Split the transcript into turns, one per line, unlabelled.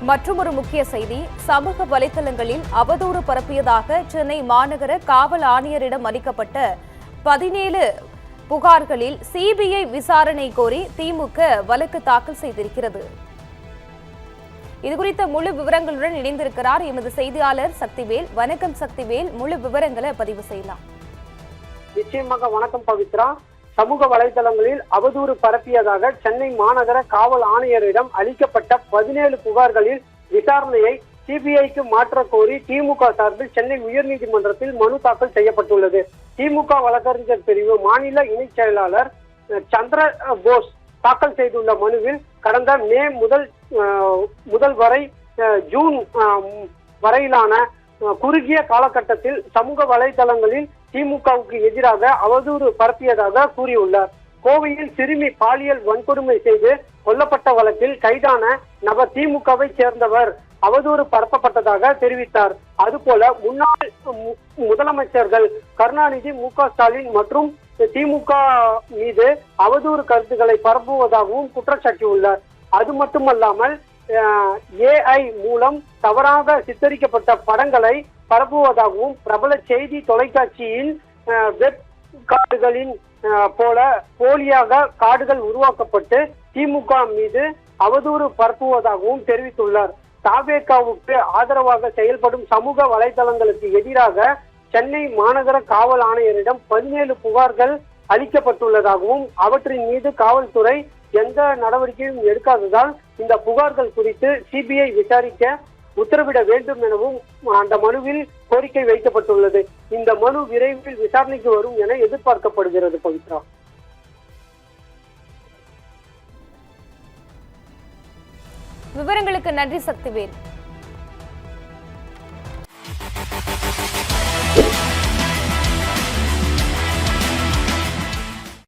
மற்றொரு முக்கிய செய்தி, சமூக வலைதளங்களில் அவதூறு பரப்பியதாக சென்னை மாநகர காவல் ஆணையரிடம் அளிக்கப்பட்ட 17 புகார்களில் சிபிஐ விசாரணை கோரி திமுக வழக்கு தாக்கல் செய்திருக்கிறது. இதுகுறித்த முழு விவரங்களுடன் இணைந்திருக்கிறார் எமது செய்தியாளர் சக்திவேல். வணக்கம் சக்திவேல், முழு விவரங்களை பதிவு செய்யலாம்.
நிச்சயமாக வணக்கம் பவித்ரா. சமூக வலைதளங்களில் அவதூறு பரப்பியதாக சென்னை மாநகர காவல் ஆணையரிடம் அளிக்கப்பட்ட 17 புகார்களில் விசாரணையை சிபிஐக்கு மாற்ற கோரி திமுக சார்பில் சென்னை உயர்நீதிமன்றத்தில் மனு தாக்கல் செய்யப்பட்டுள்ளது. திமுக வழக்கறிஞர் பிரிவு மாநில இணைச் செயலாளர் சந்திர போஸ் தாக்கல் செய்துள்ள மனுவில் கடந்த மே முதல் வரை ஜூன் வரையிலான குறுகிய காலகட்டத்தில் சமூக வலைதளங்களில் திமுகவுக்கு எதிராக அவதூறு பரப்பியதாக கூறியுள்ளார். கோவையில் சிறுமி பாலியல் வன்கொடுமை செய்து கொல்லப்பட்ட வழக்கில் கைதான நபர் திமுகவை சேர்ந்தவர் அவதூறு பரப்பப்பட்டதாக தெரிவித்தார். அதுபோல முன்னாள் முதலமைச்சர்கள் கருணாநிதி, மு.க. ஸ்டாலின் மற்றும் திமுக மீது அவதூறு கருத்துக்களை பரப்புவதாகவும் குற்றச்சாட்டியுள்ளார். அது மட்டுமல்லாமல் AI மூலம் தவறாக சித்தரிக்கப்பட்ட படங்களை பரப்புவதாகவும் பிரபல செய்தி தொலைக்காட்சியின் வெப் கார்டுகளின் போல போலியாக கார்டுகள் உருவாக்கப்பட்டு திமுக மீது அவதூறு பரப்புவதாகவும் தெரிவித்துள்ளார். தாவேகாவுக்கு ஆதரவாக செயல்படும் சமூக வலைதளங்களுக்கு எதிராக சென்னை மாநகர காவல் ஆணையரிடம் 17 புகார்கள் அளிக்கப்பட்டுள்ளதாகவும் அவற்றின் மீது காவல்துறை எந்த நடவடிக்கையும் எடுக்காததால் இந்த புகார்கள் குறித்து சிபிஐ விசாரிக்க உத்தரவிட வேண்டும் எனவும் அந்த மனுவில் கோரிக்கை வைக்கப்பட்டுள்ளது. இந்த மனு விரைவில் விசாரணைக்கு வரும் என எதிர்பார்க்கப்படுகிறது. பவித்ரா,
விவரங்களுக்கு நன்றி சக்திவேல்.